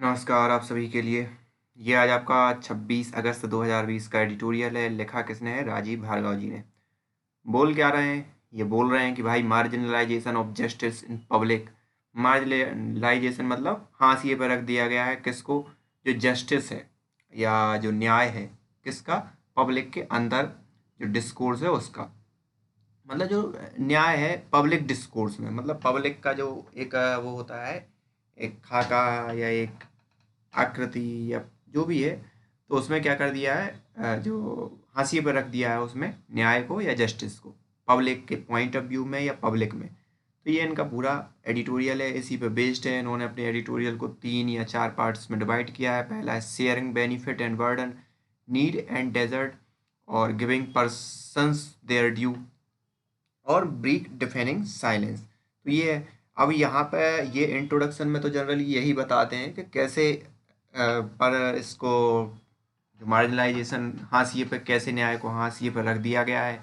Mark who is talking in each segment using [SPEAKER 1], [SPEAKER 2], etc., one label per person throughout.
[SPEAKER 1] नमस्कार आप सभी के लिए। ये आज आपका 26 अगस्त 2020 का एडिटोरियल है। लिखा किसने है? राजीव भार्गव जी ने। बोल क्या रहे हैं? ये बोल रहे हैं कि भाई marginalisation of justice in public. Marginalisation मतलब हाशिए पर रख दिया गया है किसको? जो जस्टिस है या जो न्याय है, किसका? पब्लिक के अंदर जो डिस्कोर्स है उसका। मतलब जो न्याय है पब्लिक डिस्कोर्स में, मतलब पब्लिक का जो एक वो होता है, एक खाका या एक आकृति या जो भी है, तो उसमें क्या कर दिया है, जो हाशिए पर रख दिया है उसमें न्याय को या जस्टिस को, पब्लिक के पॉइंट ऑफ व्यू में या पब्लिक में। तो ये इनका पूरा एडिटोरियल है, इसी पे बेस्ड है। इन्होंने अपने एडिटोरियल को 3 या 4 पार्ट्स में डिवाइड किया है। पहला है sharing benefit and burden, need and desert, और गिविंग पर्सन्स देयर ड्यू, और ब्रीक डिफेनिंग साइलेंस। तो ये है। अब यहाँ पे ये इंट्रोडक्शन में तो जनरली यही बताते हैं कि कैसे पर इसको जो मार्जिनलाइजेशन हाशिए पे, कैसे न्याय को हाशिए पर रख दिया गया है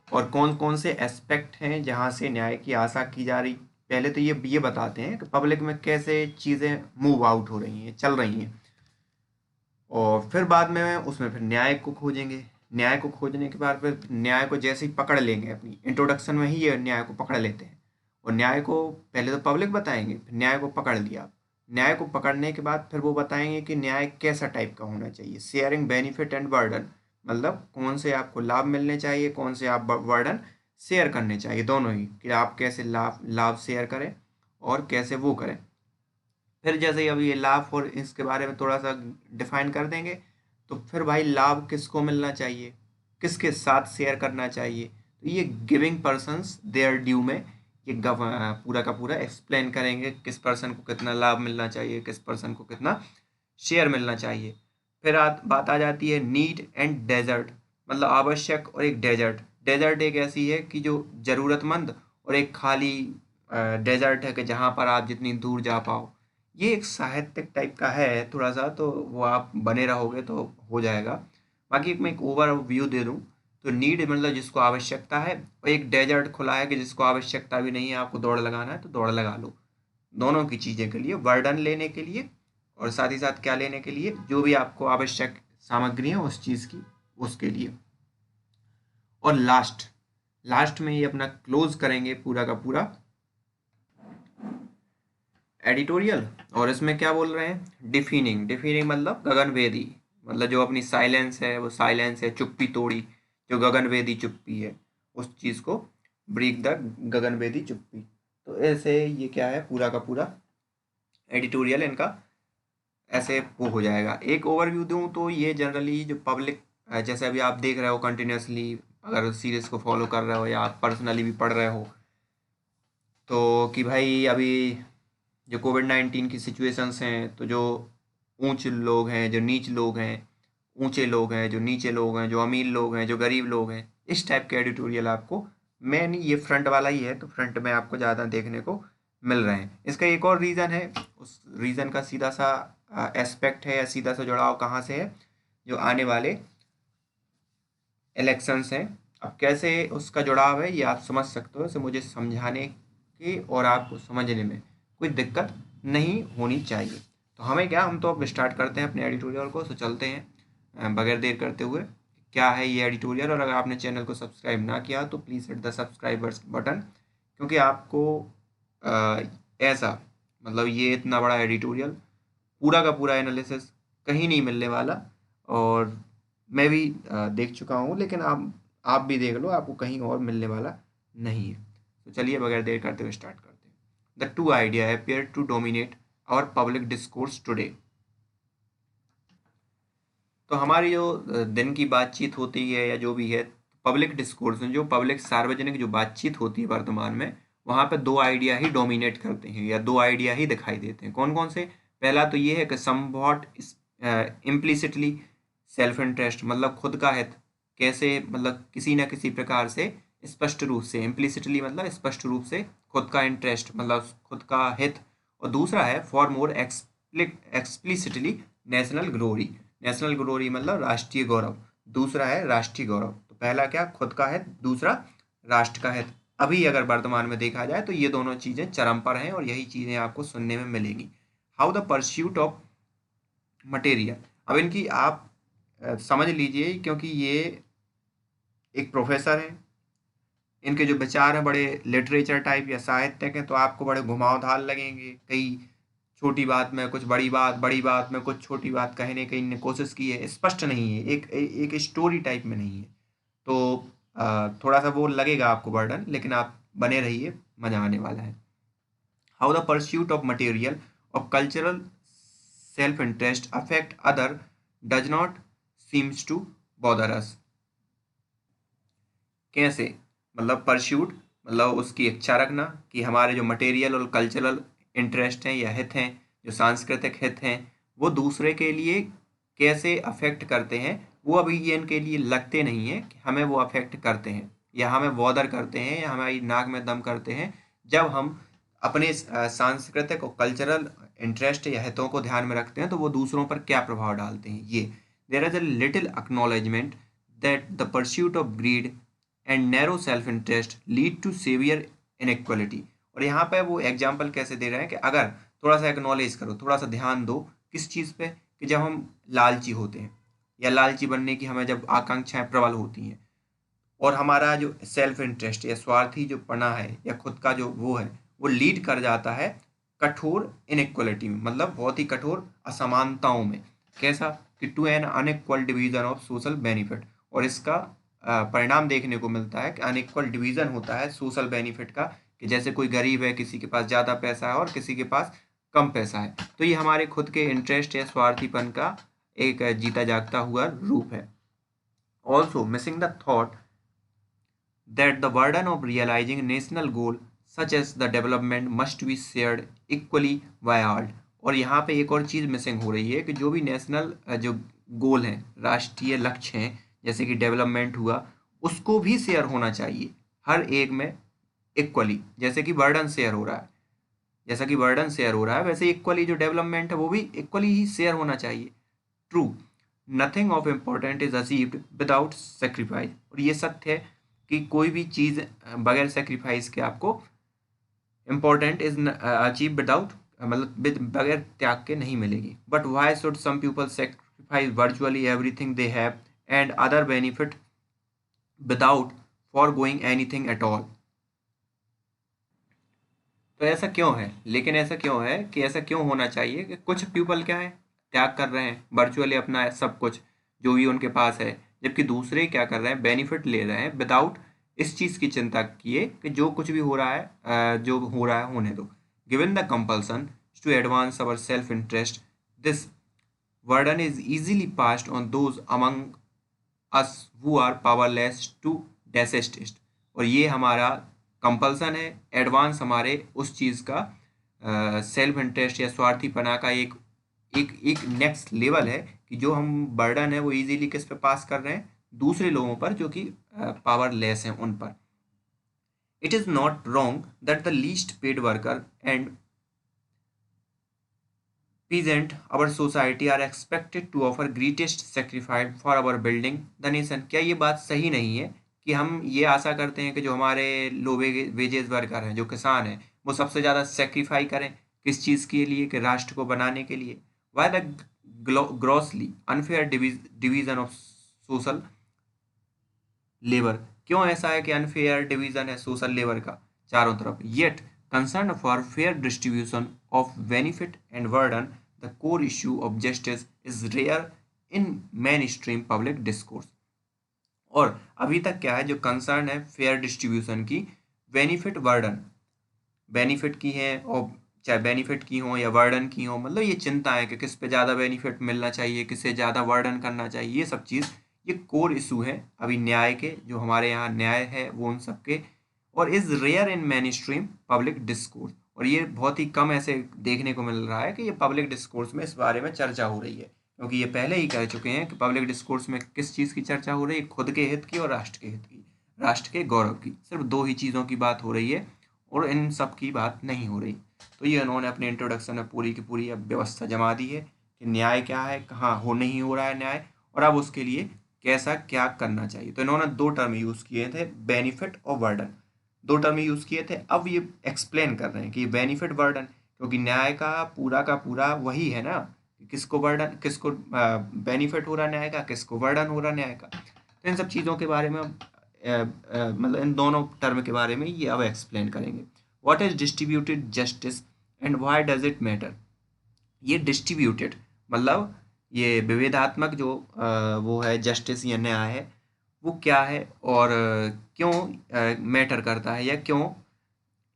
[SPEAKER 1] और कौन कौन से एस्पेक्ट हैं जहाँ से न्याय की आशा की जा रही। पहले तो ये बताते हैं कि पब्लिक में कैसे चीज़ें मूव आउट हो रही हैं, चल रही हैं, और फिर बाद में उसमें फिर न्याय को खोजेंगे। न्याय को खोजने के बाद फिर न्याय को जैसे ही पकड़ लेंगे, अपनी इंट्रोडक्शन में ही ये न्याय को पकड़ लेते हैं, और न्याय को पहले तो पब्लिक बताएंगे, फिर न्याय को पकड़ लिया। न्याय को पकड़ने के बाद फिर वो बताएंगे कि न्याय कैसा टाइप का होना चाहिए। शेयरिंग बेनिफिट एंड बर्डन, मतलब कौन से आपको लाभ मिलने चाहिए, कौन से आप बर्डन शेयर करने चाहिए, दोनों ही, कि आप कैसे लाभ लाभ शेयर करें और कैसे वो करें। फिर जैसे ही अब ये लाभ और इसके बारे में थोड़ा सा डिफाइन कर देंगे, तो फिर भाई लाभ किसको मिलना चाहिए, किसके साथ शेयर करना चाहिए। तो ये गिविंग पर्सन्स देयर ड्यू में ये पूरा का पूरा एक्सप्लेन करेंगे, किस पर्सन को कितना लाभ मिलना चाहिए, किस पर्सन को कितना शेयर मिलना चाहिए। फिर बात आ जाती है नीड एंड डेजर्ट, मतलब आवश्यक और एक डेजर्ट। डेजर्ट एक ऐसी है कि जो ज़रूरतमंद, और एक खाली डेजर्ट है कि जहाँ पर आप जितनी दूर जा पाओ। ये एक साहित्यिक टाइप का है थोड़ा सा, तो वो आप बने रहोगे तो हो जाएगा। बाकी मैं एक ओवर व्यू दे दूँ, तो नीड मतलब जिसको आवश्यकता है, और एक डेजर्ट खुला है कि जिसको आवश्यकता भी नहीं है, आपको दौड़ लगाना है तो दौड़ लगा लो। दोनों की चीज़ें के लिए, वर्डन लेने के लिए और साथ ही साथ क्या लेने के लिए, जो भी आपको आवश्यक सामग्री है उस चीज़ की, उसके लिए। और लास्ट लास्ट में ये अपना क्लोज करेंगे पूरा का पूरा एडिटोरियल। और इसमें क्या बोल रहे हैं? डिफीनिंग। डिफीनिंग मतलब गगनभेदी, मतलब जो अपनी साइलेंस है, वो साइलेंस है, चुप्पी तोड़ी, जो गगनभेदी चुप्पी है, उस चीज़ को ब्रेक द गगनभेदी चुप्पी। तो ऐसे ये क्या है, पूरा का पूरा एडिटोरियल इनका ऐसे वो हो जाएगा। एक ओवरव्यू दूं तो ये जनरली जो पब्लिक, जैसे अभी आप देख रहे हो कंटिन्यूसली, अगर सीरीज को फॉलो कर रहे हो या आप पर्सनली भी पढ़ रहे हो, तो कि भाई अभी जो कोविड-19 की सिचुएशंस हैं, तो जो ऊंच लोग हैं, जो नीच लोग हैं, ऊंचे लोग हैं, जो नीचे लोग हैं, जो अमीर लोग हैं, जो गरीब लोग हैं, इस टाइप के एडिटोरियल आपको, मेन ये फ्रंट वाला ही है, तो फ्रंट में आपको ज़्यादा देखने को मिल रहे हैं। इसका एक और रीज़न है, उस रीज़न का सीधा सा एस्पेक्ट है या सीधा सा जुड़ाव कहाँ से है, जो आने वाले इलेक्शंस हैं। अब कैसे उसका जुड़ाव है ये आप समझ सकते हो, इसे मुझे समझाने की और आपको समझने में कोई दिक्कत नहीं होनी चाहिए। तो हमें क्या, हम तो अब स्टार्ट करते हैं अपने एडिटोरियल को, तो चलते हैं बगैर देर करते हुए। क्या है ये एडिटोरियल, और अगर आपने चैनल को सब्सक्राइब ना किया तो please hit the subscribers button, क्योंकि आपको अ, ऐसा, मतलब ये इतना बड़ा एडिटोरियल, पूरा का पूरा एनालिसिस कहीं नहीं मिलने वाला। और मैं भी देख चुका हूँ, लेकिन आप भी देख लो, आपको कहीं और मिलने वाला नहीं है। तो चलिए बगैर देर करते हुए स्टार्ट करते हैं। The two idea appear to dominate our public discourse today. तो हमारी जो दिन की बातचीत होती है या जो भी है, पब्लिक डिस्कोर्स में जो पब्लिक सार्वजनिक जो बातचीत होती है वर्तमान में, वहाँ पे दो आइडिया ही डोमिनेट करते हैं या दो आइडिया ही दिखाई देते हैं। कौन कौन से? पहला तो ये है कि समवॉट इम्प्लिसिटली सेल्फ इंटरेस्ट, मतलब खुद का हित, कैसे, मतलब किसी न किसी प्रकार से, स्पष्ट रूप से, इम्प्लिसिटली मतलब स्पष्ट रूप से खुद का इंटरेस्ट, मतलब खुद का हित। और दूसरा है for more explicitly national glory. National glory मतलब राष्ट्रीय गौरव। दूसरा है राष्ट्रीय गौरव। तो पहला क्या, खुद का हित, दूसरा राष्ट्र का हित। अभी अगर वर्तमान में देखा जाए तो ये दोनों चीज़ें चरम पर हैं और यही चीज़ें आपको सुनने में मिलेंगी। How the pursuit of material. अब इनकी आप समझ लीजिए, क्योंकि ये एक प्रोफेसर हैं, इनके जो विचार हैं बड़े लिटरेचर टाइप या साहित्यिक हैं, तो आपको बड़े घुमावदार लगेंगे। कई छोटी बात में कुछ बड़ी बात, बड़ी बात में कुछ छोटी बात कहने की इनने कोशिश की है, स्पष्ट नहीं है, एक स्टोरी टाइप में नहीं है। तो थोड़ा सा वो लगेगा आपको बर्डन, लेकिन आप बने रहिए, मजा आने वाला है। How the pursuit of material of cultural self interest affect other does not seems to bother us. कैसे? मतलब परस्यूट मतलब उसकी इच्छा रखना कि हमारे जो मटेरियल और कल्चरल इंटरेस्ट हैं या हित हैं, जो सांस्कृतिक हित हैं, वो दूसरे के लिए कैसे अफेक्ट करते हैं, वो अभी ये इनके लिए लगते नहीं है कि हमें वो अफेक्ट करते हैं या हमें बॉदर करते हैं या हमारी नाक में दम करते हैं। जब हम अपने सांस्कृतिक और कल्चरल इंटरेस्ट या हितों को ध्यान में रखते हैं तो वो दूसरों पर क्या प्रभाव डालते हैं। ये there is a little acknowledgement that the pursuit of greed and narrow self interest lead to severe inequality. और यहाँ पे वो एग्जाम्पल कैसे दे रहे हैं कि अगर थोड़ा सा एक्नॉलेज करो, थोड़ा सा ध्यान दो किस चीज़ पे, कि जब हम लालची होते हैं या लालची बनने की हमें जब आकांक्षाएं प्रबल होती हैं और हमारा जो सेल्फ इंटरेस्ट या स्वार्थी जो पना है या खुद का जो वो है वो लीड कर जाता है कठोर इनइक्वलिटी में, मतलब बहुत ही कठोर असमानताओं में। कैसा? कि to an unequal division of social benefit. और इसका परिणाम देखने को मिलता है कि अनइक्वल डिवीजन होता है सोशल बेनिफिट का, कि जैसे कोई गरीब है, किसी के पास ज़्यादा पैसा है और किसी के पास कम पैसा है, तो ये हमारे खुद के इंटरेस्ट या स्वार्थीपन का एक जीता जागता हुआ रूप है। Also missing the thought that the burden of realizing national goal such as the development must be shared equally by all। और यहाँ पे एक और चीज़ मिसिंग हो रही है कि जो भी नेशनल जो गोल हैं, राष्ट्रीय लक्ष्य हैं, जैसे कि डेवलपमेंट हुआ, उसको भी शेयर होना चाहिए हर एक में इक्वली। जैसे कि बर्डन शेयर हो रहा है, जैसा कि बर्डन शेयर हो रहा है वैसे इक्वली जो डेवलपमेंट है वो भी इक्वली ही शेयर होना चाहिए। True, nothing of important is achieved without sacrifice. और ये सत्य है कि कोई भी चीज़ बगैर सेक्रीफाइस के आपको इम्पोर्टेंट इज अचीव विदाउट, मतलब बगैर त्याग के नहीं मिलेगी। But why should some people sacrifice virtually everything they have and other benefit without forgoing anything at all. तो ऐसा क्यों है? लेकिन ऐसा क्यों है कि ऐसा क्यों होना चाहिए कि कुछ पीपल क्या है, त्याग कर रहे हैं वर्चुअली अपना सब कुछ जो भी उनके पास है, जबकि दूसरे क्या कर रहे हैं, बेनिफिट ले रहे हैं विदाउट इस चीज़ की चिंता किए कि जो कुछ भी हो रहा है जो हो रहा है होने दो। Given the compulsion to advance our self interest, this burden is easily passed on those among us who are powerless to desist. और ये हमारा कंपल्सन है, एडवांस हमारे उस चीज़ का सेल्फ इंटरेस्ट या स्वार्थीपना का एक एक एक नेक्स्ट लेवल है कि जो हम बर्डन है वो इजीली किस पे पास कर रहे हैं, दूसरे लोगों पर जो कि पावरलेस हैं उन पर। It is not wrong that the least paid worker and peasant our society are expected to offer greatest sacrifice for our building the nation। क्या ये बात सही नहीं है कि हम ये आशा करते हैं कि जो हमारे लो वेजेस वर्कर हैं, जो किसान हैं, वो सबसे ज़्यादा सेक्रीफाई करें किस चीज़ के लिए, कि राष्ट्र को बनाने के लिए। Why the grossly unfair division of social labour. क्यों ऐसा है कि अनफेयर डिवीजन है सोशल लेबर का चारों तरफ? Yet concern for fair distribution of benefit and burden the core issue of justice is rare in mainstream public discourse. और अभी तक क्या है, जो कंसर्न है फेयर डिस्ट्रीब्यूशन की, बेनिफिट बर्डन, बेनिफिट की है, और चाहे बेनिफिट की हो या वर्डन की हो, मतलब ये चिंता है कि किस पे ज़्यादा बेनिफिट मिलना चाहिए, किसे ज़्यादा वर्डन करना चाहिए, ये सब चीज़ ये कोर इशू है अभी न्याय के, जो हमारे यहाँ न्याय है वो उन सब के। और is rare in mainstream public discourse. और ये बहुत ही कम ऐसे देखने को मिल रहा है कि ये पब्लिक डिस्कोर्स में इस बारे में चर्चा हो रही है, क्योंकि ये पहले ही कह चुके हैं कि पब्लिक डिस्कोर्स में किस चीज़ की चर्चा हो रही है, खुद के हित की और राष्ट्र के हित की, राष्ट्र के गौरव की। सिर्फ दो ही चीज़ों की बात हो रही है और इन सब की बात नहीं हो रही। तो ये उन्होंने अपने इंट्रोडक्शन में पूरी की पूरी अब व्यवस्था जमा दी है कि न्याय क्या है, कहाँ हो नहीं हो रहा है न्याय, और अब उसके लिए कैसा क्या करना चाहिए। तो इन्होंने दो टर्म यूज़ किए थे, बेनिफिट और बर्डन, दो टर्म यूज़ किए थे। अब ये एक्सप्लेन कर रहे हैं कि ये बेनिफिट बर्डन, क्योंकि न्याय का पूरा वही है ना, कि किसको बर्डन, किसको बेनिफिट हो रहा न्याय का, किसको बर्डन हो रहा न्याय का। तो इन सब चीज़ों के बारे में मतलब इन दोनों टर्म के बारे में ये अब एक्सप्लेन करेंगे। What is distributed justice and why does it matter. ये डिस्ट्रीब्यूटेड मतलब ये विभेदात्मक जो वो है जस्टिस या न्याय है वो क्या है और क्यों मैटर करता है या क्यों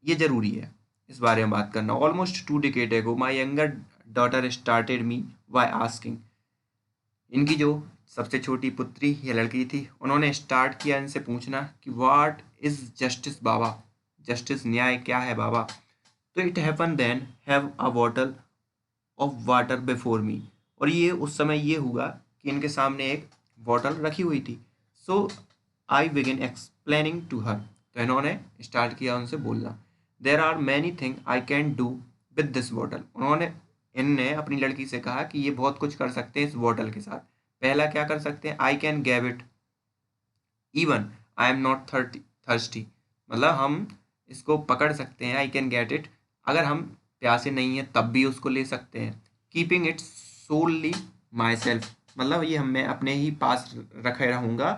[SPEAKER 1] ये जरूरी है, इस बारे में बात करना। ऑलमोस्ट 2 decades एगो my younger daughter started me by asking. इनकी जो सबसे छोटी पुत्री या लड़की थी उन्होंने स्टार्ट किया इनसे पूछना कि व्हाट इज जस्टिस बाबा, जस्टिस न्याय क्या है बाबा। तो it happen then have a bottle of water before me. और ये उस समय ये हुआ कि इनके सामने एक बॉटल रखी हुई थी। So I begin explaining to her. तो इन्होंने स्टार्ट किया उनसे बोलना। There are many thing I can do with this bottle. उन्होंने इनने अपनी लड़की से कहा कि ये बहुत कुछ कर सकते हैं इस बॉटल के साथ। पहला क्या कर सकते हैं, I can gave it even I am not thirsty. मतलब हम इसको पकड़ सकते हैं, आई कैन गेट इट, अगर हम प्यासे नहीं हैं तब भी उसको ले सकते हैं। Keeping it solely my self, मतलब ये मैं अपने ही पास रखे रहूँगा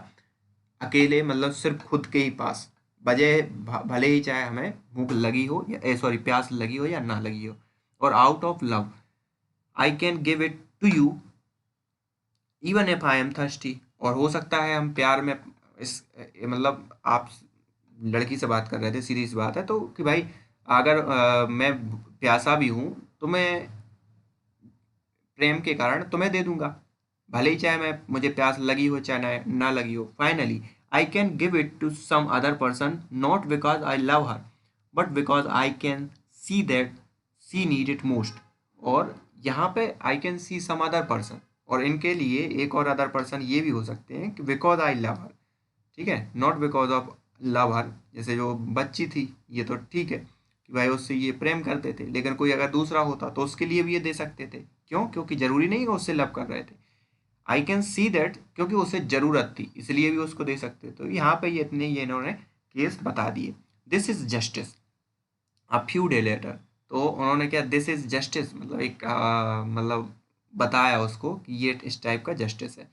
[SPEAKER 1] अकेले, मतलब सिर्फ खुद के ही पास, बजाय भले ही चाहे हमें भूख लगी हो या सॉरी प्यास लगी हो या ना लगी हो। और out of love I can give it to you even if I am thirsty. और हो सकता है हम प्यार में इस मतलब आप लड़की से बात कर रहे थे, सीधी सी बात है तो कि भाई अगर मैं प्यासा भी हूँ तो मैं प्रेम के कारण तुम्हें दे दूंगा, भले ही चाहे मैं मुझे प्यास लगी हो चाहे ना लगी हो। Finally I can give it to some other person not because I love her but because I can see that she need it most. और यहाँ पे I can see some other person, और इनके लिए एक और अदर पर्सन ये भी हो सकते हैं कि बिकॉज आई लव हर, ठीक है, नॉट बिकॉज ऑफ लव हर। जैसे जो बच्ची थी ये तो ठीक है कि भाई उससे ये प्रेम करते थे, लेकिन कोई अगर दूसरा होता तो उसके लिए भी ये दे सकते थे। क्यों? क्योंकि जरूरी नहीं है उससे लव कर रहे थे। आई कैन सी दैट क्योंकि उसे जरूरत थी इसलिए भी उसको दे सकते। तो यहाँ पे ये इतने ये इन्होंने केस बता दिए। This is justice a few day letter. तो उन्होंने क्या दिस इज जस्टिस मतलब एक मतलब बताया उसको कि ये इस टाइप का जस्टिस है।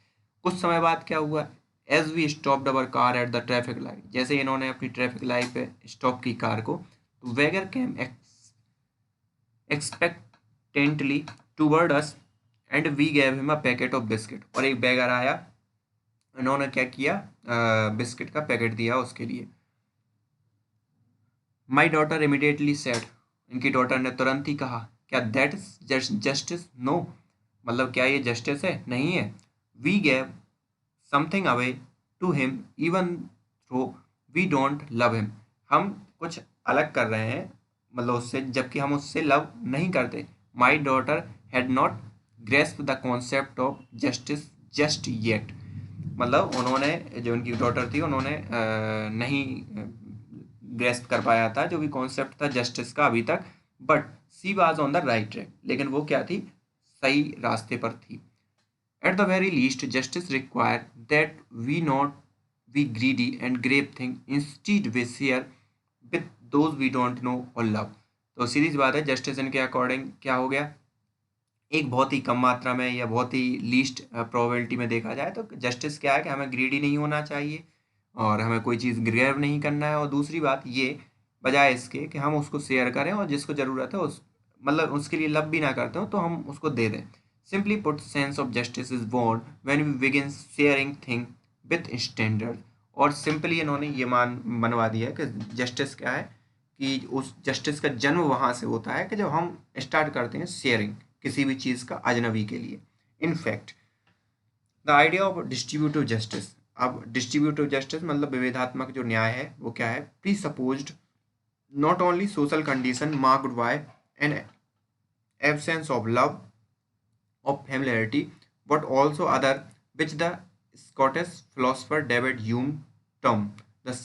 [SPEAKER 1] कुछ समय बाद क्या हुआ, as we stopped our car at the traffic light, जैसे इन्होंने अपनी ट्रैफिक लाइट पे स्टॉप की कार को, तो beggar came expectantly toward us and we gave him a packet of biscuit. और एक बैगर आया, इन्होंने क्या किया, बिस्किट का पैकेट दिया उसके लिए। माई डॉटर इमिडिएटली सेड, इनकी डॉटर ने तुरंत ही कहा क्या दैट इज जस्टिस, नो, मतलब क्या ये जस्टिस है, नहीं है। We gave something away to him even though we don't love him, हम कुछ अलग कर रहे हैं मतलब उससे जबकि हम उससे लव नहीं करते। My daughter had not grasp the concept of justice just yet, मतलब उन्होंने जो उनकी डॉटर थी उन्होंने नहीं ग्रेस्प कर पाया था जो भी कॉन्सेप्ट था जस्टिस का अभी तक। But she was on the right track, लेकिन वो क्या थी, सही रास्ते पर थी। At the very least justice require that we not be greedy and grab thing instead we share with those we don't know or love. तो सीधी सी बात है, जस्टिस इनके अकॉर्डिंग क्या हो गया, एक बहुत ही कम मात्रा में या बहुत ही लीस्ट प्रोबेबिलिटी में देखा जाए तो जस्टिस क्या है कि हमें ग्रीडी नहीं होना चाहिए और हमें कोई चीज़ ग्रैब नहीं करना है। और दूसरी बात ये, बजाय इसके कि हम उसको शेयर करें और जिसको ज़रूरत है उस मतलब उसके लिए लब भी ना करते हो तो हम उसको दे दें। Simply put sense of justice is born when we begin sharing thing with standard. और सिंपली इन्होंने ये मान बनवा दिया है कि जस्टिस क्या है कि उस जस्टिस का जन्म वहाँ से होता है कि जब हम स्टार्ट करते हैं शेयरिंग किसी भी चीज़ का अजनबी के लिए। In fact the idea of distributive justice, अब डिस्ट्रीब्यूटिव जस्टिस मतलब विवेधात्मक जो न्याय है वो क्या है, pre supposed not only social condition marked by an absence of love of familiarity but also other which the Scottish philosopher David Hume termed the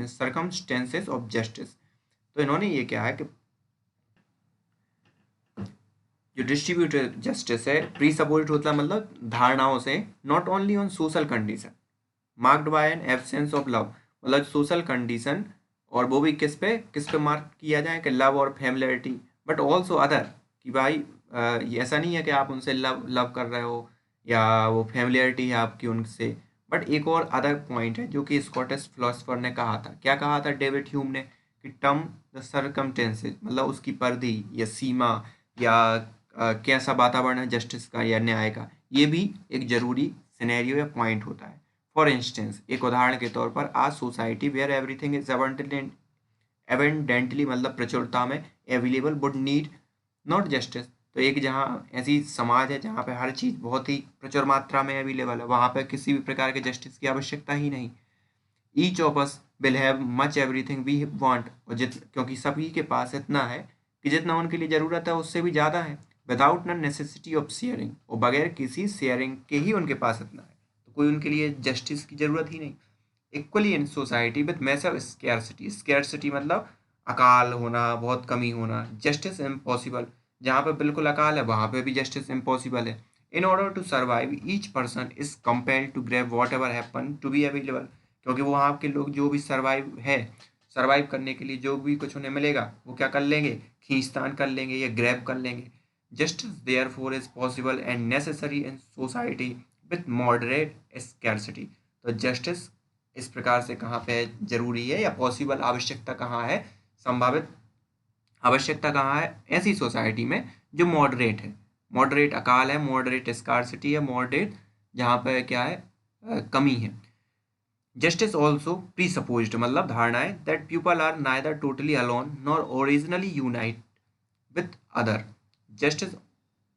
[SPEAKER 1] circumstances of justice। तो इन्होंने ये क्या है कि जो डिस्ट्रीब्यूटिव जस्टिस है प्री सपोज्ड होता है मतलब धारणाओं से, not only on social condition marked by an absence of love, मतलब सोशल कंडीशन और वो भी किस पे मार्क किया जाए कि लव और फैमिलियरिटी, बट ऑल्सो अदर कि भाई ये ऐसा नहीं है कि आप उनसे लव लव कर रहे हो या वो फेमिलियरिटी है आपकी उनसे, बट एक और अदर पॉइंट है जो कि स्कॉटिश फिलोसफर ने कहा था। क्या कहा था डेविड ह्यूम ने? कि टर्म द सर्कमटेंसेस, मतलब उसकी परिधि या सीमा या कैसा वातावरण है जस्टिस का या न्याय का, ये भी एक जरूरी सिनेरियो या पॉइंट होता है। फॉर इंस्टेंस, एक उदाहरण के तौर पर, आज सोसाइटी वेयर एवरीथिंग इज एवेंडेंटली, मतलब प्रचुरता में available, would need not justice. तो एक जहाँ ऐसी समाज है जहाँ पे हर चीज़ बहुत ही प्रचुर मात्रा में अवेलेबल है, वहाँ पे किसी भी प्रकार के जस्टिस की आवश्यकता ही नहीं। Each of us will have much everything we want, और क्योंकि सभी के पास इतना है कि जितना उनके लिए ज़रूरत है उससे भी ज़्यादा है, विदाउट न नेसेसिटी ऑफ शेयरिंग, और बगैर किसी शेयरिंग के ही उनके पास इतना है, तो कोई उनके लिए जस्टिस की ज़रूरत ही नहीं। Equally in society with massive scarcity, scarcity मतलब अकाल होना, बहुत कमी होना, जस्टिस इम्पॉसिबल, जहाँ पे बिल्कुल अकाल है वहाँ पे भी जस्टिस इम्पॉसिबल है। In order to survive each person is compelled to grab whatever happen to be available, क्योंकि वो वहाँ के लोग जो भी सर्वाइव करने के लिए जो भी कुछ उन्हें मिलेगा वो क्या कर लेंगे? खींचतान कर लेंगे या ग्रैब कर लेंगे। Justice therefore is possible and necessary in society with moderate scarcity. तो जस्टिस इस प्रकार से कहाँ पे जरूरी है या पॉसिबल, आवश्यकता कहाँ है, संभावित आवश्यकता कहाँ है? ऐसी सोसाइटी में जो मॉडरेट है, मॉडरेट अकाल है, मॉडरेट स्कार्सिटी है, मॉडरेट जहाँ पे क्या है, कमी है। जस्टिस ऑल्सो प्रीसपोज्ड, मतलब धारणा है, that people are neither totally alone nor originally unite with other. Justice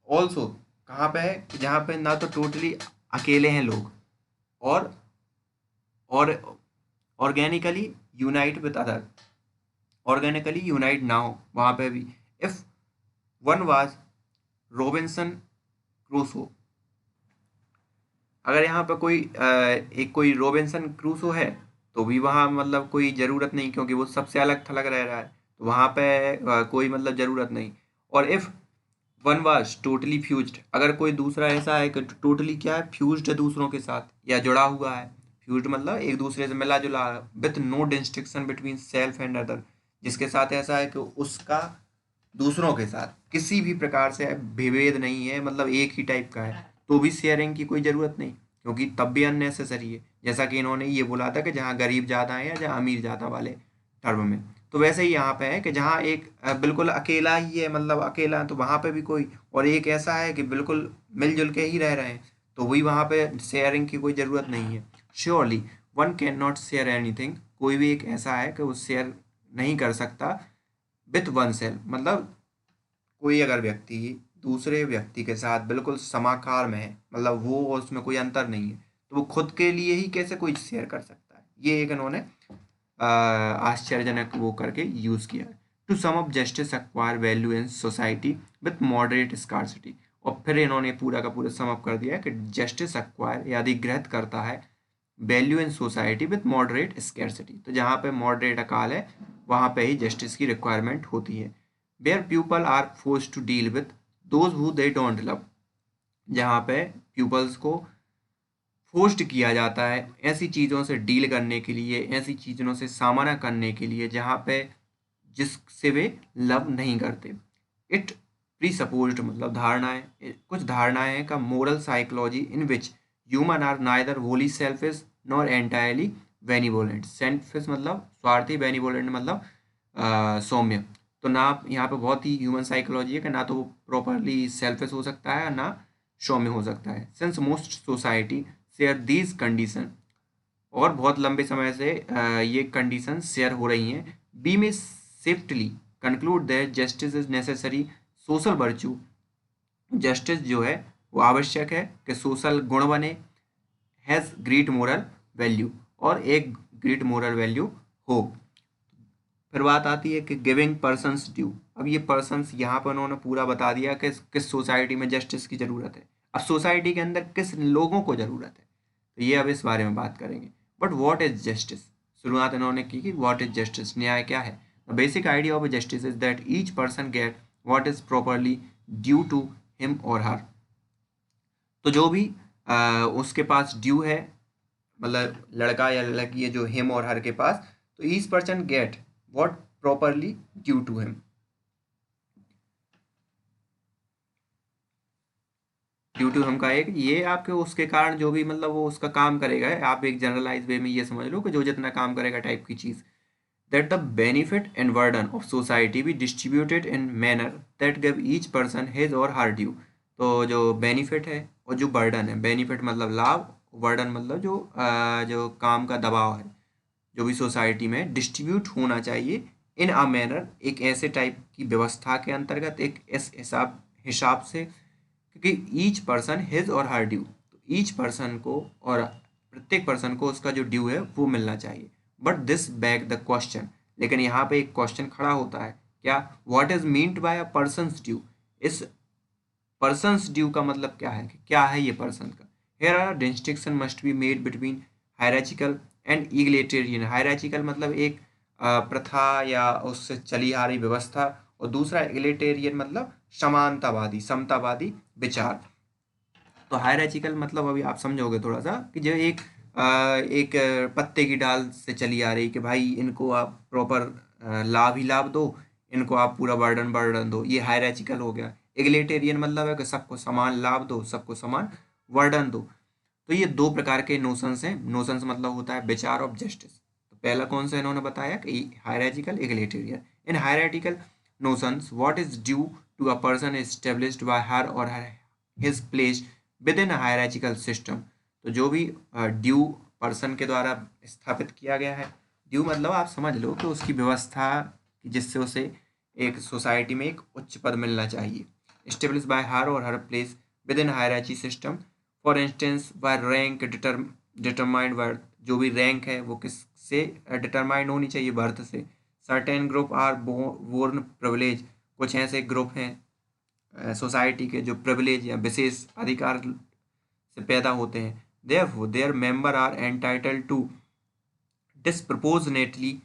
[SPEAKER 1] also कहाँ पे है? कि जहाँ पे ना तो टोटली अकेले हैं लोग और organically unite with other, organically unite ना हो वहाँ पे भी। If one was Robinson Crusoe, अगर यहाँ पे कोई एक कोई रॉबिन्सन क्रूसो है तो भी वहाँ मतलब कोई ज़रूरत नहीं, क्योंकि वो सबसे अलग थलग रह रहा है, तो वहाँ पे कोई मतलब ज़रूरत नहीं। और if one was totally fused, अगर कोई दूसरा ऐसा है कि टोटली क्या है, फ्यूज्ड है दूसरों के साथ या जुड़ा हुआ है, फ्यूज्ड मतलब एक दूसरे से मिला जुला, with no distinction between self and other, जिसके साथ ऐसा है कि उसका दूसरों के साथ किसी भी प्रकार से विभेद नहीं है, मतलब एक ही टाइप का है, तो भी शेयरिंग की कोई ज़रूरत नहीं, क्योंकि तब भी अननेसेसरी है। जैसा कि इन्होंने ये बोला था कि जहाँ गरीब ज़्यादा है या जहाँ अमीर ज़्यादा वाले टर्म में, तो वैसे ही यहाँ पे है कि जहाँ एक बिल्कुल अकेला ही है, मतलब अकेला है, तो वहाँ पे भी कोई, और एक ऐसा है कि बिल्कुल मिलजुल के ही रह रहे हैं, तो वही वहाँ पे शेयरिंग की कोई ज़रूरत नहीं है। Surely one can not share anything, कोई भी एक ऐसा है कि वो शेयर नहीं कर सकता विथ वन सेल्फ, मतलब कोई अगर व्यक्ति दूसरे व्यक्ति के साथ बिल्कुल समाकार में है, मतलब वो और उसमें कोई अंतर नहीं है, तो वो खुद के लिए ही कैसे कोई शेयर कर सकता है? ये एक इन्होंने आश्चर्यजनक वो करके यूज किया है। To sum up, justice acquire value in society with moderate scarcity, और फिर इन्होंने पूरा का पूरा सम अप कर दिया कि जस्टिस एक्वायर या अधिग्रहित करता है value in society with moderate scarcity, तो जहाँ पे मॉडरेट अकाल है वहाँ पे ही जस्टिस की रिक्वायरमेंट होती है। Where people are force to deal with those who they don't love, जहाँ पे पीपल्स को फोर्स्ड किया जाता है ऐसी चीज़ों से डील करने के लिए, ऐसी चीज़ों से सामना करने के लिए जहाँ पे जिससे वे लव नहीं करते। इट प्रीसपोज्ड, मतलब धारणाएं, कुछ धारणाएं का moral psychology in which human are neither wholly selfish nor entirely benevolent. Selfish मतलब स्वार्थी, बेनिवोलेंट मतलब सौम्य। तो ना यहाँ पे बहुत ही ह्यूमन साइकोलॉजी है कि ना तो वो प्रॉपरली सेल्फिश हो सकता है ना सौम्य हो सकता है। Since most society share these condition, और बहुत लंबे समय से ये कंडीशन शेयर हो रही हैं, बी में safely conclude that justice is necessary social virtue, justice जो है वो आवश्यक है कि सोशल गुण बने, हैज़ ग्रेट मोरल वैल्यू, और एक ग्रेट मोरल वैल्यू हो। फिर बात आती है कि गिविंग पर्सनस ड्यू। अब ये पर्सनस यहाँ पर उन्होंने पूरा बता दिया कि किस सोसाइटी में जस्टिस की ज़रूरत है, अब सोसाइटी के अंदर किस लोगों को ज़रूरत है, तो ये अब इस बारे में बात करेंगे। But what is justice? शुरुआत इन्होंने की कि व्हाट इज जस्टिस, न्याय क्या है? The basic idea of justice is that each person get what is properly due to him or her. तो जो भी उसके पास ड्यू है, मतलब लड़का या लड़की है जो हिम और हर के पास, तो each person get what properly due to him. Due to him का एक ये आपके उसके कारण जो भी मतलब वो उसका काम करेगा, आप एक जनरलाइज वे में ये समझ लो कि जो जितना काम करेगा टाइप की चीज़। That the benefit and burden of society be distributed in manner that give each person his or her due. तो जो बेनिफिट है और जो बर्डन है, बेनिफिट मतलब लाभ, बर्डन मतलब जो काम का दबाव है, जो भी सोसाइटी में डिस्ट्रीब्यूट होना चाहिए इन अ मैनर, एक ऐसे टाइप की व्यवस्था के अंतर्गत, एक इस हिसाब हिसाब से, क्योंकि each person his or her due, तो ईच पर्सन को और प्रत्येक पर्सन को उसका जो ड्यू है वो मिलना चाहिए। But this back the question, लेकिन यहाँ पे एक क्वेश्चन खड़ा होता है, क्या what is meant by a persons due. इस पर्सनस ड्यू का मतलब क्या है, कि क्या है ये पर्सन का। Here are distinction must be made between hierarchical and egalitarian. Hierarchical मतलब एक प्रथा या उससे चली आ रही व्यवस्था, और दूसरा इगलिटेरियन मतलब समानतावादी, समतावादी विचार। तो हायरार्चिकल मतलब अभी आप समझोगे थोड़ा सा, कि जो एक पत्ते की डाल से चली आ रही, कि भाई इनको आप प्रॉपर लाभ ही लाभ दो, इनको आप पूरा बर्डन बर्डन दो, ये हायरार्चिकल हो गया। एग्लिटेरियन मतलब है कि सबको समान लाभ दो, सबको समान वर्डन दो। तो ये दो प्रकार के नोशंस हैं। नोशंस मतलब होता है विचार ऑफ जस्टिस। तो पहला कौन सा इन्होंने बताया कि hierarchical, egalitarian. In hierarchical notions what is due to a person is established by her or his place within hierarchical system. तो जो भी ड्यू पर्सन के द्वारा स्थापित किया गया है, ड्यू मतलब आप समझ लो कि उसकी व्यवस्था, जिससे उसे एक सोसाइटी में एक उच्च पद मिलना चाहिए। established by her or her place within hierarchy system, for instance by rank determined birth. जो भी रैंक है वो किससे डिटरमाइंड होनी चाहिए, बर्थ से। Certain group are born privilege. कुछ ऐसे ग्रुप हैं सोसाइटी के जो प्रिविलेज या विशेष अधिकार से पैदा होते हैं। Their members are entitled to disproportionately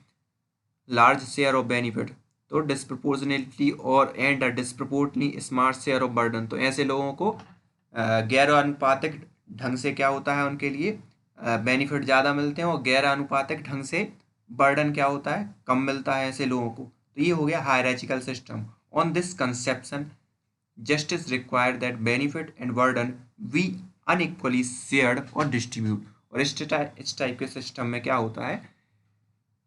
[SPEAKER 1] large share of benefit. तो डिस्प्रपोर्शनेटली और and disproportionately smart share of burden. तो ऐसे लोगों को गैर अनुपातिक ढंग से क्या होता है, उनके लिए बेनिफिट ज़्यादा मिलते हैं, और गैर अनुपातिक ढंग से बर्डन क्या होता है, कम मिलता है ऐसे लोगों को। तो ये हो गया hierarchical system. On this conception justice require that benefit and burden we unequally shared or distribute. और इस टाइप के सिस्टम में क्या होता है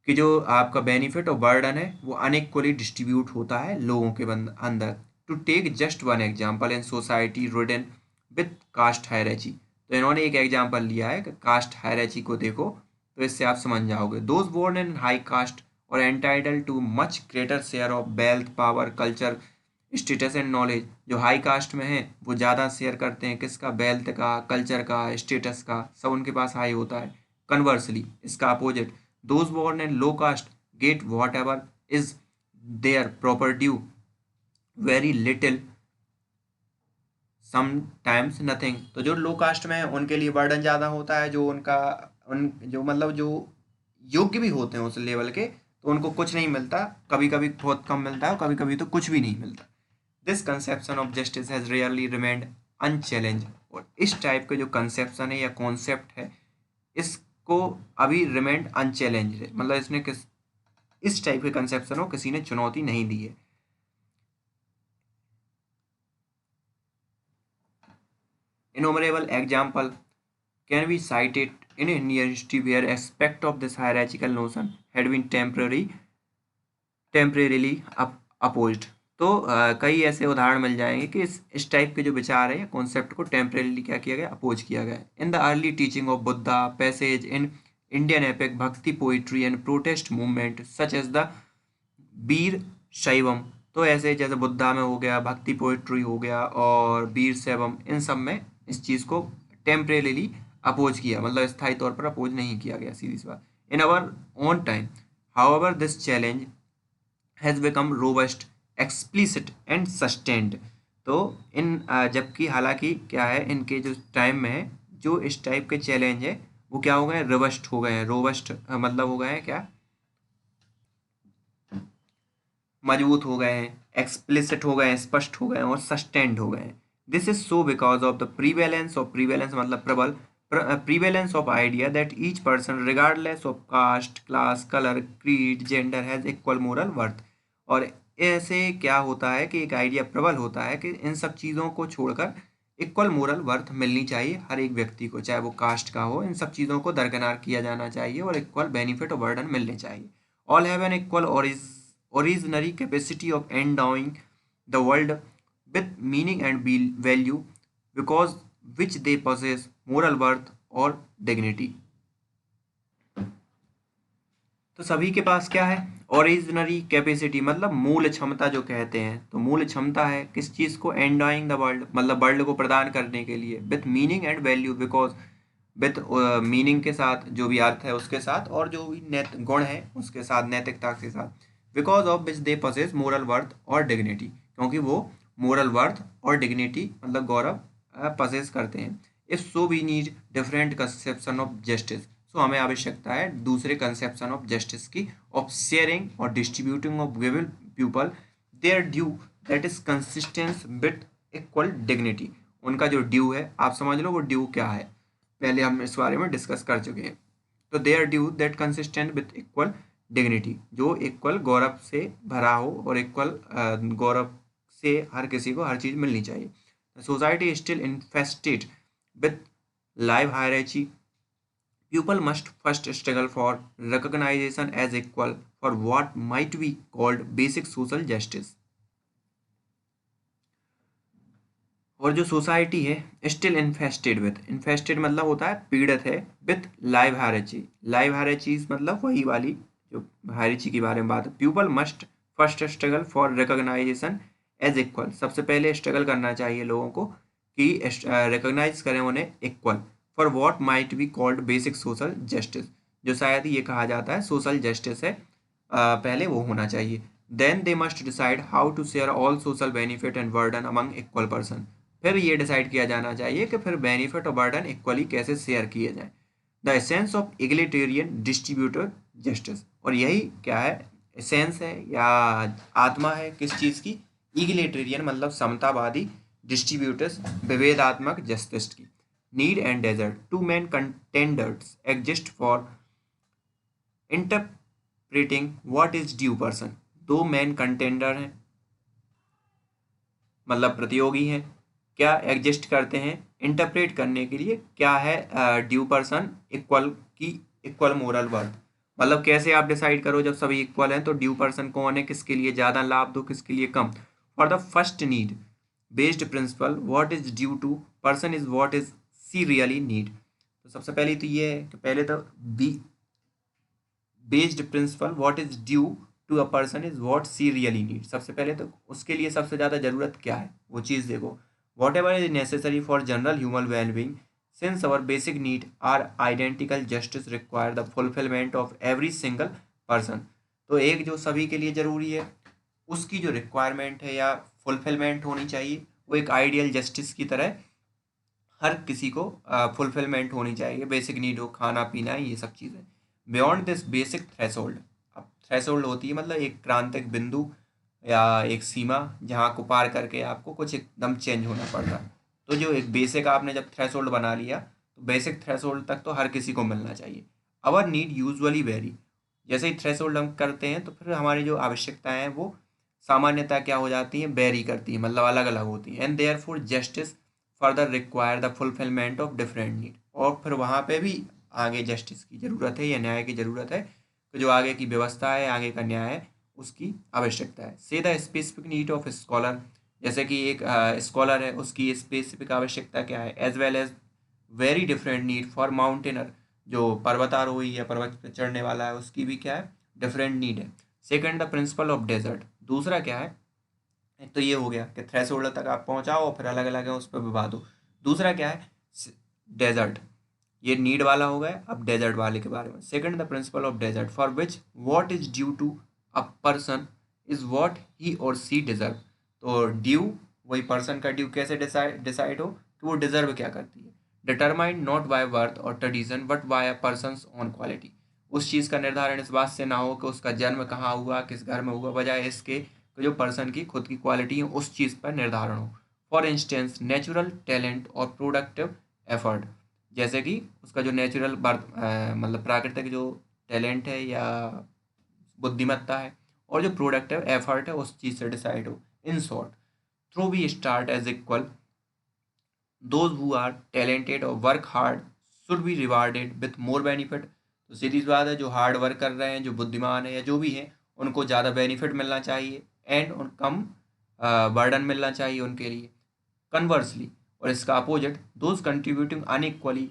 [SPEAKER 1] कि जो आपका बेनिफिट और बर्डन है वो अनइक्वली डिस्ट्रीब्यूट होता है लोगों के अंदर। To take just one example in society ridden with caste hierarchy. तो इन्होंने एक एग्जांपल लिया है कि कास्ट हायरार्ची को देखो, तो इससे आप समझ जाओगे। Those born in high caste are entitled to much greater share of wealth, power, culture, status and knowledge. जो हाई कास्ट में है वो ज़्यादा शेयर करते हैं किसका, वेल्थ का, कल्चर का, स्टेटस का, सब उनके पास हाई होता है। कन्वर्सली इसका opposite, those born in low caste get whatever is their proper due, very little, sometimes nothing। तो जो लो कास्ट में है उनके लिए बर्डन ज़्यादा होता है, जो उनका उन जो मतलब जो योग्य भी होते हैं उस लेवल के, तो उनको कुछ नहीं मिलता, कभी कभी बहुत कम मिलता है और कभी कभी तो कुछ भी नहीं मिलता। This conception of justice has rarely remained unchallenged. और इस टाइप के जो कंसेप्शन है या कॉन्सेप्ट है, इसको अभी रिमेंड अनचैलेंज है, मतलब इसने इस टाइप के कंसेप्शन को किसी ने चुनौती नहीं दी है। Innumerable example can be cited in Indian history where aspect of this hierarchical notion had been temporarily opposed। तो कई ऐसे उदाहरण मिल जाएंगे कि इस टाइप के जो विचार है, कॉन्सेप्ट को टेम्परेली क्या किया गया, अपोज किया गया। In the early teaching of Buddha, passage in Indian epic, bhakti poetry and protest movement such as the Virashaivam. तो ऐसे जैसे बुद्धा में हो गया, भक्ति पोइट्री हो गया, और वीर शैवम, इन सब में इस चीज़ को टेम्परेली अपोज किया, मतलब स्थायी तौर पर अपोज नहीं किया गया, सीधी सी बात। In our own time however this challenge has become robust, explicit and sustained. तो जबकि हालांकि क्या है, इनके जो टाइम में है, जो इस टाइप के चैलेंज है वो क्या हो गए, रोबस्ट हो गए हैं। रोबस्ट मतलब हो गए हैं क्या, मजबूत हो गए हैं, एक्सप्लिसिट हो गए हैं, स्पष्ट हो गए हैं, और सस्टेन्ड हो गए हैं। This is so because of the prevalence मतलब प्रबल prevalence of idea that each person regardless of caste, class, colour, creed, gender has equal moral worth. और ऐसे क्या होता है कि एक आइडिया प्रबल होता है कि इन सब चीज़ों को छोड़कर इक्वल मोरल वर्थ मिलनी चाहिए हर एक व्यक्ति को, चाहे वो कास्ट का हो। इन सब चीज़ों को दरकिनार किया जाना चाहिए और इक्वल बेनिफिट और बर्डन मिलने चाहिए। All have an equal originary capacity of endowing the world with meaning and value because which they possess moral worth और डिग्निटी। तो सभी के पास क्या है? ओरिजिनरी कैपेसिटी मतलब मूल क्षमता जो कहते हैं। तो मूल क्षमता है किस चीज़ को? एंडॉइंग द वर्ल्ड मतलब वर्ल्ड को प्रदान करने के लिए, with meaning and value because with meaning के साथ, जो भी अर्थ है उसके साथ, और जो भी गुण है उसके साथ, नैतिकता के साथ। Because of which they possess moral worth और डिग्निटी, क्योंकि वो मोरल वर्थ और डिग्निटी मतलब गौरव पसेस करते हैं। If so we need different conception of justice, so हमें आवश्यकता है दूसरे कंसेप्शन ऑफ जस्टिस की, ऑफ शेयरिंग और distributing of given people their due that is consistence with equal dignity. उनका जो ड्यू है, आप समझ लो वो ड्यू क्या है, पहले हम इस बारे में डिस्कस कर चुके हैं। तो there due that consistent with equal dignity, जो इक्वल गौरव से भरा हो और इक्वल गौरव से हर किसी को हर चीज़ मिलनी चाहिए। Society is still infested with live hierarchy. People must first struggle for recognition as equal for what might be called basic social justice. और जो सोसाइटी है स्टिल इन्फेस्टेड विथ, इन्फेस्टेड मतलब होता है पीड़ित है, विथ लाइव हायरार्ची। लाइव हायरार्चीज मतलब वही वाली जो हायरार्ची के बारे में बात है। People must first struggle for recognition as equal, सबसे पहले स्ट्रगल करना चाहिए लोगों को कि रिकॉग्नाइज करें उन्हें equal, for what might be called basic social justice, जो शायद ये कहा जाता है सोशल जस्टिस है, पहले वो होना चाहिए। Then they must decide how to share all social benefit and burden among equal person, फिर ये डिसाइड किया जाना चाहिए कि फिर बेनिफिट और बर्डन इक्वली कैसे शेयर किए जाए। The essence of egalitarian distributor justice, और यही क्या है? एसेंस है या आत्मा है किस चीज़ की? इगलिटेरियन मतलब समतावादी, डिस्ट्रीब्यूटर्स विभेदात्मक जस्टिस की। Need and desert, two main contenders exist for interpreting what is due person, दो मेन कंटेंडर हैं मतलब प्रतियोगी हैं, क्या एग्जिस्ट करते हैं इंटरप्रेट करने के लिए क्या है ड्यू पर्सन इक्वल की इक्वल मोरल वर्थ। मतलब कैसे आप डिसाइड करो जब सभी इक्वल हैं तो ड्यू पर्सन कौन है, किसके लिए ज़्यादा लाभ दो, किसके लिए कम। For the first need based principle what is due to person is what is she really need. तो सबसे पहले तो ये है कि पहले तो be based principle what is due to a person is what she really need, सबसे पहले तो उसके लिए सबसे ज़्यादा ज़रूरत क्या है वो चीज़ देखो। Whatever is necessary for general human wellbeing since our basic need are identical justice require the fulfilment of every single person. तो एक जो सभी के लिए ज़रूरी है उसकी जो रिक्वायरमेंट है या फुलफिलमेंट होनी चाहिए वो एक आइडियल जस्टिस की तरह हर किसी को फुलफिलमेंट होनी चाहिए। बेसिक नीड हो, खाना पीना, ये सब चीज़ें। बियॉन्ड दिस बेसिक थ्रेशोल्ड, अब थ्रेशोल्ड होती है मतलब एक क्रांतिक बिंदु या एक सीमा जहाँ को पार करके आपको कुछ एकदम चेंज होना पड़ता है। तो जो एक बेसिक आपने जब थ्रेशोल्ड बना लिया तो बेसिक थ्रेशोल्ड तक तो हर किसी को मिलना चाहिए। अवर नीड यूजुअली वेरी, जैसे ही थ्रेशोल्ड हम करते हैं तो फिर हमारी जो आवश्यकताएं हैं वो सामान्यतः क्या हो जाती हैं? वेरी करती हैं मतलब अलग अलग होती हैं। And therefore justice further require the fulfilment of different need, और फिर वहाँ पे भी आगे जस्टिस की ज़रूरत है या न्याय की ज़रूरत है। तो जो आगे की व्यवस्था है, आगे का न्याय है, उसकी आवश्यकता है। से the specific need of scholar, जैसे कि एक स्कॉलर है उसकी स्पेसिफिक आवश्यकता क्या है, as well as very different need for mountaineer, जो पर्वतारोही या पर्वत पर चढ़ने वाला है उसकी भी क्या है? डिफरेंट नीड है। Second the principle of desert, दूसरा क्या है? एक तो ये हो गया कि थ्रेशोल्ड तक आप पहुंचाओ और फिर अलग अलग है उस पर विवाद हो। दूसरा क्या है? डेजर्ट, ये नीड वाला हो गया। अब डेजर्ट वाले के बारे में, second the principle of desert for which what is due to a person is what he or she deserve. तो ड्यू वही पर्सन का ड्यू कैसे डिसाइड हो कि वो डिजर्व क्या करती है। Determined not by birth or tradition but by a person's own quality, उस चीज़ का निर्धारण इस बात से ना हो कि उसका जन्म कहाँ हुआ, किस घर में हुआ, बजाय इसके कि जो पर्सन की खुद की क्वालिटी है उस चीज़ पर निर्धारण हो। फॉर इंस्टेंस नेचुरल टैलेंट और प्रोडक्टिव एफर्ट, जैसे कि उसका जो नेचुरल बर्थ मतलब प्राकृतिक जो टैलेंट है या बुद्धिमत्ता है और जो प्रोडक्टिव एफर्ट है उस चीज़ से डिसाइड हो। In short through we start as equal those who are talented और work hard should be rewarded with more benefit. तो सीधी सी बात है, जो हार्ड वर्क कर रहे हैं, जो बुद्धिमान है या जो भी है, उनको ज़्यादा बेनिफिट मिलना चाहिए एंड कम बर्डन मिलना चाहिए उनके लिए। कन्वर्सली, और इसका opposite, those contributing unequally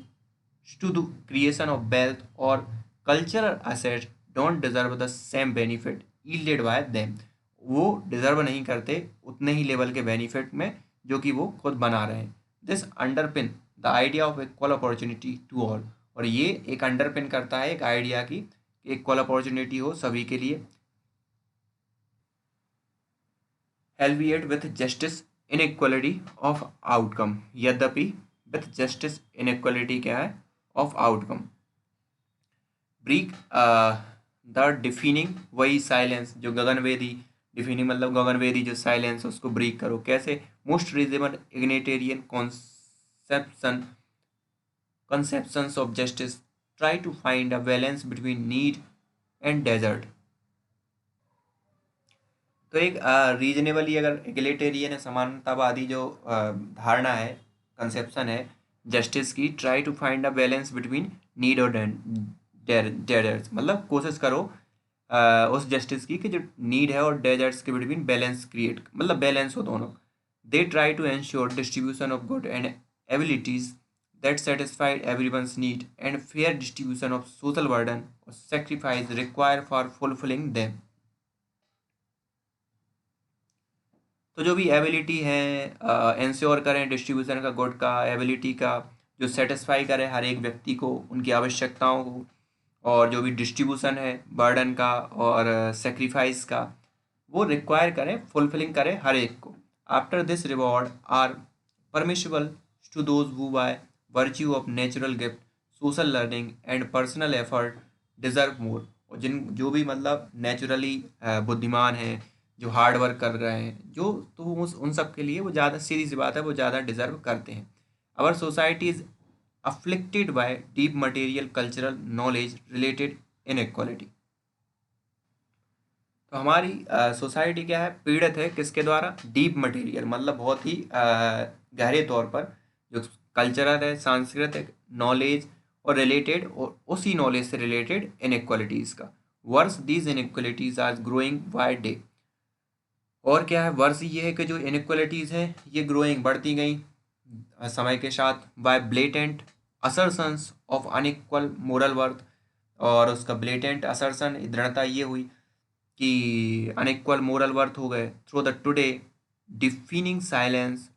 [SPEAKER 1] to the creation of wealth or cultural assets don't deserve the same benefit yielded by them। वो डिजर्व नहीं करते उतने ही लेवल के बेनिफिट में जो कि वो खुद बना रहे हैं। This underpin the idea of equal opportunity to all. और ये एक अंडरपिन करता है एक आइडिया की इक्वल अपॉर्चुनिटी हो सभी के लिए, alleviate with justice inequality of outcome. यद्यपि विथ जस्टिस इनइक्वलिटी क्या है, of outcome. Break the defining, वही साइलेंस जो गगनवेदी, डिफिनिंग मतलब गगनवेदी जो साइलेंस उसको ब्रीक करो। कैसे? Most reasonable egalitarian conceptions of justice try to find a balance between need and desert। तो एक रीजनेबली अगर एग्लिटेरियन समानतावादी जो धारणा है, कंसेप्शन है जस्टिस की, try to find a balance between need और डेजर्ट्स। मतलब कोशिश करो उस जस्टिस की कि जो नीड है और डेजर्ट्स के बिटवीन बैलेंस क्रिएट, मतलब बैलेंस हो दोनों। They try to ensure distribution of good and abilities that satisfied everyone's need and fair distribution of social burden or sacrifice required for fulfilling them। तो जो भी ability है ensure करें distribution का, good का, एबिलिटी का, जो सेटिस्फाई करे हर एक व्यक्ति को उनकी आवश्यकताओं को, और जो भी डिस्ट्रीब्यूशन है बर्डन का और सेक्रीफाइस का, वो रिक्वायर करें, फुलफिलिंग करें हर एक को। After this reward are permissible to those who by virtue of natural gift, social learning and personal effort deserve more. और जिन जो भी मतलब नेचुरली बुद्धिमान है, जो हार्ड वर्क कर रहे हैं, जो तो उन सब के लिए वो ज़्यादा, सीधी सी बात है, वो ज़्यादा डिजर्व करते हैं। Our society is afflicted by deep material cultural knowledge related inequality. तो हमारी सोसाइटी क्या है, पीड़ित है किसके द्वारा? डीप मटेरियल मतलब बहुत ही गहरे तौर पर जो कल्चरल है, सांस्कृतिक नॉलेज और रिलेटेड, और उसी नॉलेज से रिलेटेड इनइक्वालिटीज़ का। Worse these inequalities are growing by day. और क्या है, वर्ष ये है कि जो इनइक्वालिटीज़ हैं ये ग्रोइंग, बढ़ती गई समय के साथ, by blatant assertions of unequal moral worth. और उसका ब्लेटेंट असर्शन, दृढ़ता ये हुई कि अनइक्वल मोरल वर्थ हो गए through the today defining silence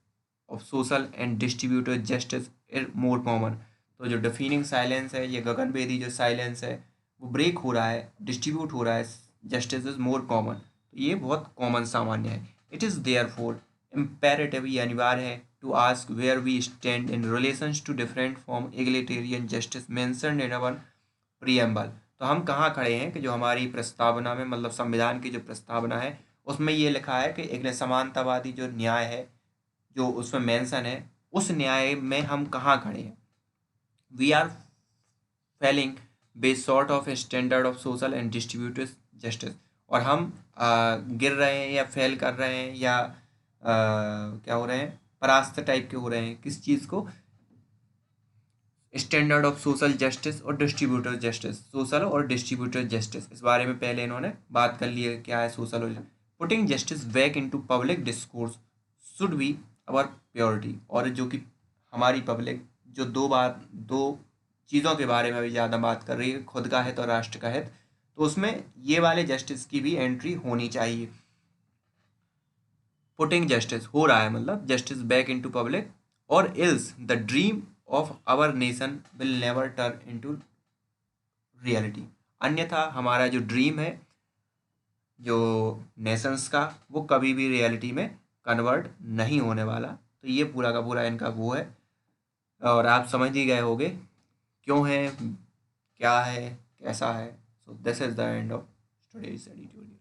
[SPEAKER 1] of social and distributed justice is more common. तो जो डिफिनिंग साइलेंस है, ये गगनभेदी जो साइलेंस है, वो ब्रेक हो रहा है, डिस्ट्रीब्यूट हो रहा है, जस्टिस इज मोर कॉमन। ये बहुत कॉमन सामान्य है। It is therefore imperative, ये अनिवार्य है, to ask where we stand in relation to different form egalitarian justice mentioned in our preamble. तो हम कहाँ खड़े हैं कि जो हमारी प्रस्तावना में, मतलब संविधान की जो प्रस्तावना है उसमें ये लिखा है कि एक समानतावादी जो न्याय है जो उसमें मेंशन है, उस न्याय में हम कहाँ खड़े हैं। We are failing base sort of standard of social and distributive justice. और हम गिर रहे हैं या फेल कर रहे हैं या क्या हो रहे हैं, परास्त टाइप के हो रहे हैं, किस चीज़ को? स्टैंडर्ड ऑफ सोशल जस्टिस और डिस्ट्रीब्यूटिव जस्टिस। सोशल और डिस्ट्रीब्यूटिव जस्टिस, इस बारे में पहले इन्होंने बात कर ली है क्या है सोशल और। Putting justice back into public discourse should be our purity. और जो कि हमारी पब्लिक जो दो चीज़ों के बारे में भी ज़्यादा बात कर रही है, खुद का हित और राष्ट्र का हित, तो उसमें ये वाले जस्टिस की भी एंट्री होनी चाहिए। पुटिंग जस्टिस हो रहा है, मतलब जस्टिस बैक इनटू पब्लिक, और else the dream of our nation will never turn into reality. अन्यथा हमारा जो ड्रीम है जो नेशंस का, वो कभी भी रियलिटी में कन्वर्ट नहीं होने वाला। तो ये पूरा का पूरा इनका वो है, और आप समझ ही गए होंगे क्यों है, क्या है, कैसा है। So this is the end of today's editorial.